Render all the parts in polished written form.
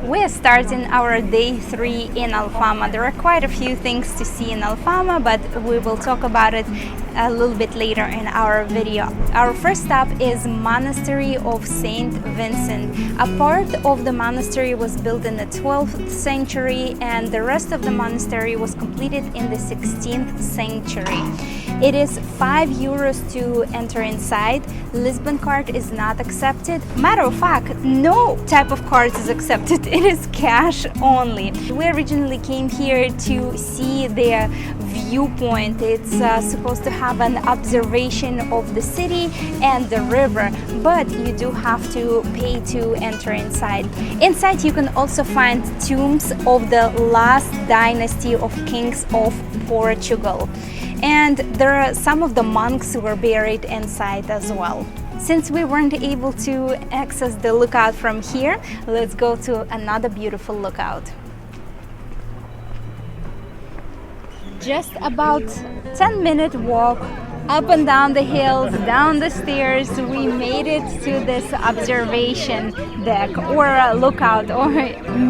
We're starting our day 3 in Alfama. There are quite a few things to see in Alfama, but we will talk about it a little bit later in our video. Our first stop is Monastery of St. Vincent. A part of the monastery was built in the 12th century and the rest of the monastery was completed in the 16th century. It is €5 to enter inside. Lisbon card is not accepted. Matter of fact, no type of cards is accepted. It is cash only. We originally came here to see the viewpoint. It's supposed to have an observation of the city and the river, but you do have to pay to enter inside. Inside you can also find tombs of the last dynasty of kings of Portugal. And there are some of the monks who were buried inside as well. Since we weren't able to access the lookout from here, let's go to another beautiful lookout. Just about 10-minute walk up and down the hills, down the stairs, we made it to this observation deck or lookout or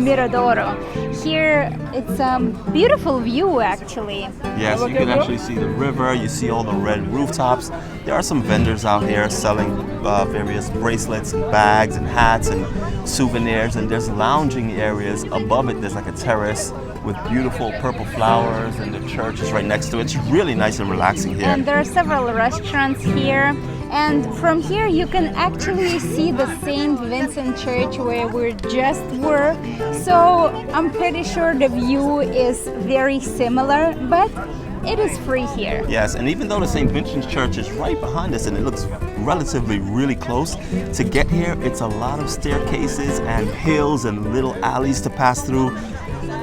miradoro. Here it's a beautiful view actually. Yes, you can actually see the river, you see all the red rooftops. There are some vendors out here selling various bracelets and bags and hats and souvenirs, and there's lounging areas above it. There's like a terrace with beautiful purple flowers, and the church is right next to it. It's really nice and relaxing here. And there are several restaurants here. And from here you can actually see the St. Vincent Church where we just were. So I'm pretty sure the view is very similar, but it is free here. Yes, and even though the St. Vincent Church is right behind us and it looks relatively really close, to get here it's a lot of staircases and hills and little alleys to pass through.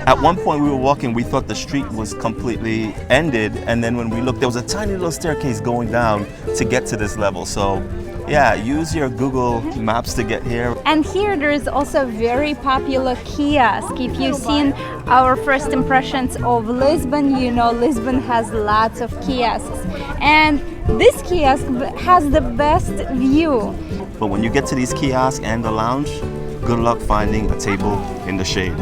At one point we were walking, we thought the street was completely ended, and then when we looked, there was a tiny little staircase going down to get to this level. So yeah, use your Google Maps to get here. And here there is also a very popular kiosk. If you've seen our first impressions of Lisbon, you know Lisbon has lots of kiosks. And this kiosk has the best view. But when you get to these kiosks and the lounge, good luck finding a table in the shade.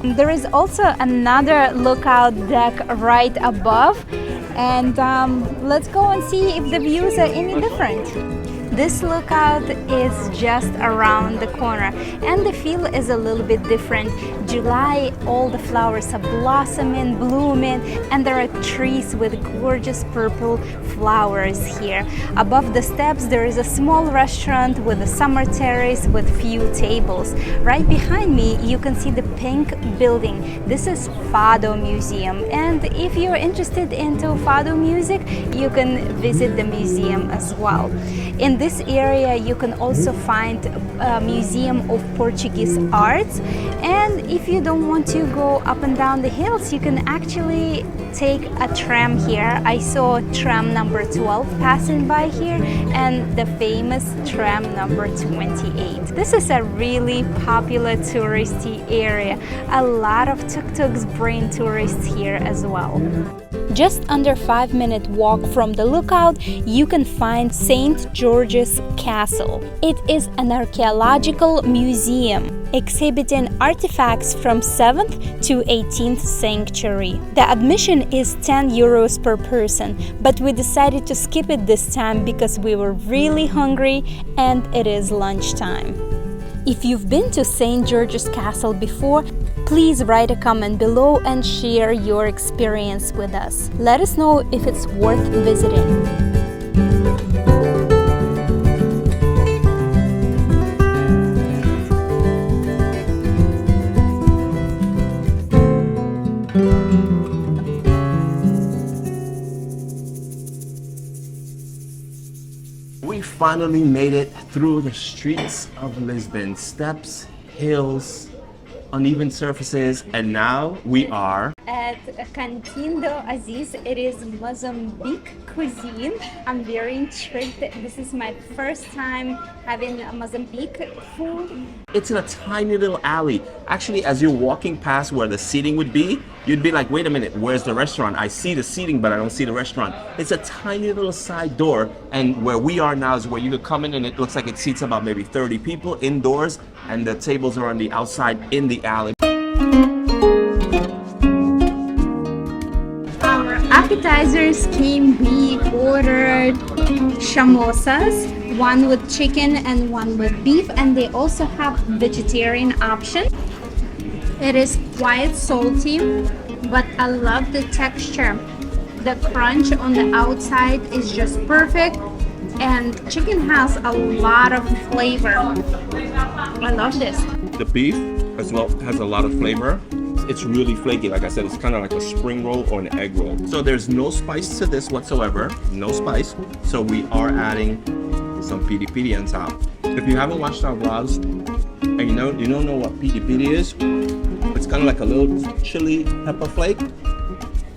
There is also another lookout deck right above, and let's go and see if the views are any different. This lookout is just around the corner and the feel is a little bit different. July, all the flowers are blossoming, blooming, and there are trees with gorgeous purple flowers here. Above the steps there is a small restaurant with a summer terrace with few tables. Right behind me you can see the pink building. This is Fado Museum, and if you're interested into Fado music you can visit the museum as well. In this area you can also find a museum of Portuguese arts, and if you don't want to go up and down the hills you can actually take a tram here. I saw tram number 12 passing by here and the famous tram number 28. This is a really popular touristy area. A lot of tuk-tuks bring tourists here as well. Just under 5-minute walk from the lookout, you can find St. George's Castle. It is an archaeological museum exhibiting artifacts from 7th to 18th century. The admission is €10 per person, but we decided to skip it this time because we were really hungry and it is lunchtime. If you've been to St. George's Castle before, please write a comment below and share your experience with us. Let us know if it's worth visiting. We finally made it through the streets of Lisbon. Steps, hills, uneven surfaces, and now we are At Cantin do Aziz. It is Mozambique cuisine. I'm very intrigued. This is my first time having Mozambique food. It's in a tiny little alley. Actually, as you're walking past where the seating would be, you'd be like, wait a minute, where's the restaurant? I see the seating, but I don't see the restaurant. It's a tiny little side door, and where we are now is where you could come in, and it looks like it seats about maybe 30 people indoors, and the tables are on the outside in the alley. Appetizers came. We ordered samosas, one with chicken and one with beef, and they also have vegetarian option. It is quite salty, but I love the texture. The crunch on the outside is just perfect, and chicken has a lot of flavor. I love this. The beef as well has a lot of flavor. It's really flaky. Like I said, it's kind of like a spring roll or an egg roll. So there's no spice to this whatsoever. No spice. So we are adding some piri piri on top. If you haven't watched our vlogs and you don't know what piri piri is, it's kind of like a little chili pepper flake.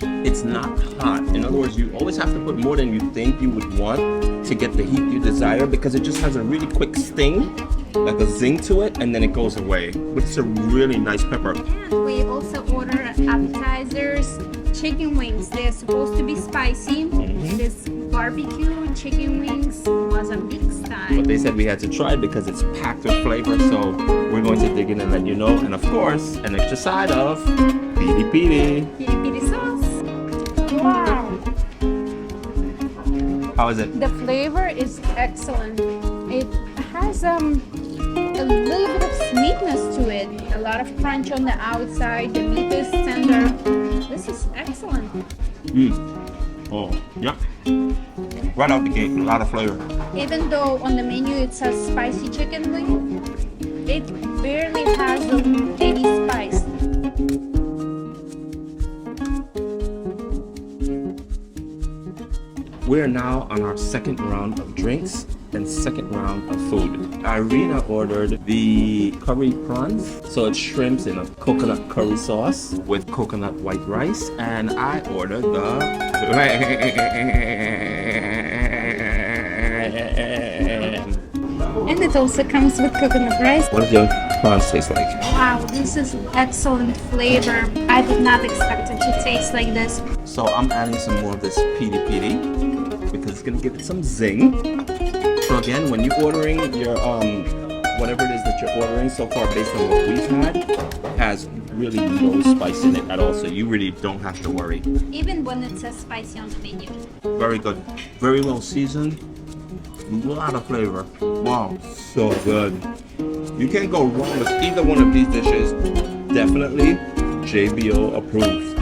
It's not hot. In other words, you always have to put more than you think you would want to get the heat you desire, because it just has a really quick sting, like a zing to it, and then it goes away. But it's a really nice pepper. And we also order appetizers, chicken wings. They're supposed to be spicy. This barbecue chicken wings, Mozambique style. But they said we had to try it because it's packed with flavor, so we're going to dig in and let you know. And of course, an extra side of piri piri. Piri piri sauce. Wow. How is it? The flavor is excellent. It has a little bit of sweetness to it. A lot of crunch on the outside. The meat is tender. This is excellent. Oh, yeah. Right out the gate, a lot of flavor. Even though on the menu it says spicy chicken wing, it barely has any spice. We're now on our second round of drinks and second round of food. Irina ordered the curry prawns, so it's shrimps in a coconut curry sauce with coconut white rice, and I ordered the And it also comes with coconut rice. What does your prawns taste like? Wow, this is excellent flavor. I did not expect it to taste like this. So I'm adding some more of this piri piri because it's gonna give it some zing. So again, when you're ordering your whatever it is that you're ordering, so far based on what we've had, has really no spice in it at all, so you really don't have to worry. Even when it says spicy on the menu. Very good, very well seasoned, a lot of flavor. Wow, so good. You can't go wrong with either one of these dishes. Definitely JBO approved.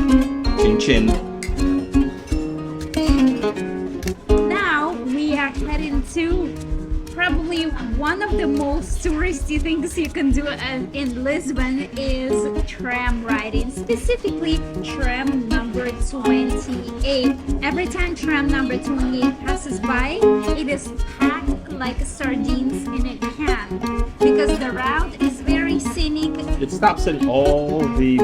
Chin chin. Now we are heading to probably one of the most touristy things you can do in Lisbon is tram riding, specifically tram number 28. Every time tram number 28 passes by, it is packed like sardines in a can because the route is very scenic. It stops at all the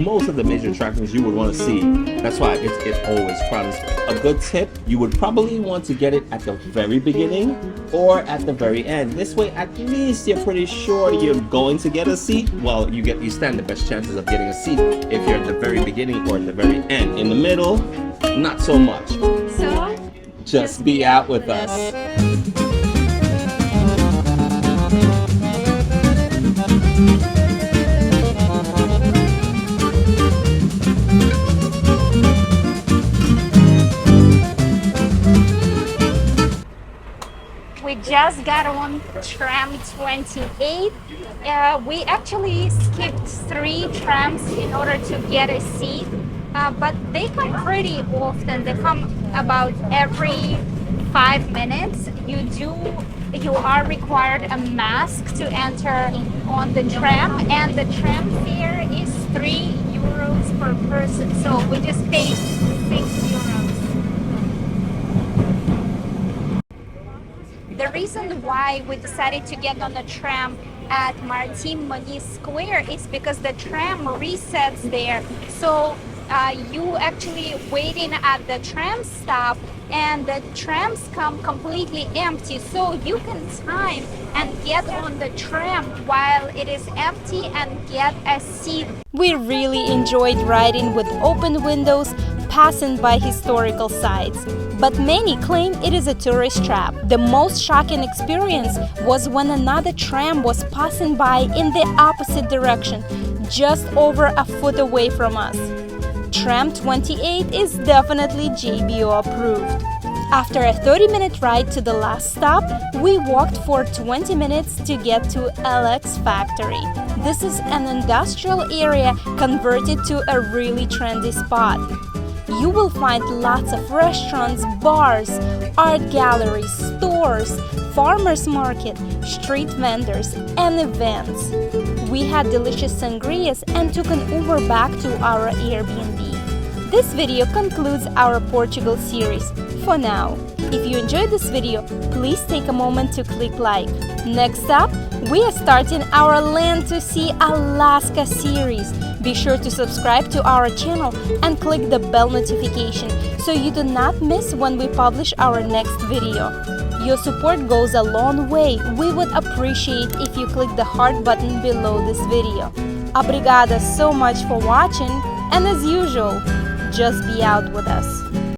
most of the major attractions you would want to see. That's why it always crowds. A good tip, you would probably want to get it at the very beginning or at the very end. This way, at least you're pretty sure you're going to get a seat. Well, you stand the best chances of getting a seat if you're at the very beginning or at the very end. In the middle, not so much. So, just be out with us. we just got on tram 28. We actually skipped 3 trams in order to get a seat, but they come pretty often. They come about every 5 minutes. You are required a mask to enter on the tram, and the tram fare is €3 per person. So we just paid €6. The reason why we decided to get on the tram at Martin Moniz Square is because the tram resets there. So you actually waiting at the tram stop, and the trams come completely empty, so you can time and get on the tram while it is empty and get a seat. We really enjoyed riding with open windows, passing by historical sites, but many claim it is a tourist trap. The most shocking experience was when another tram was passing by in the opposite direction, just over a foot away from us. Tram 28 is definitely JBO approved. After a 30-minute ride to the last stop, we walked for 20 minutes to get to LX Factory. This is an industrial area converted to a really trendy spot. You will find lots of restaurants, bars, art galleries, stores, farmers market, street vendors, and events. We had delicious sangrias and took an Uber back to our Airbnb. This video concludes our Portugal series for now. If you enjoyed this video, please take a moment to click like. Next up, we are starting our Land to See Alaska series. Be sure to subscribe to our channel and click the bell notification so you do not miss when we publish our next video. Your support goes a long way. We would appreciate if you click the heart button below this video. Obrigada so much for watching, and as usual, just be out with us.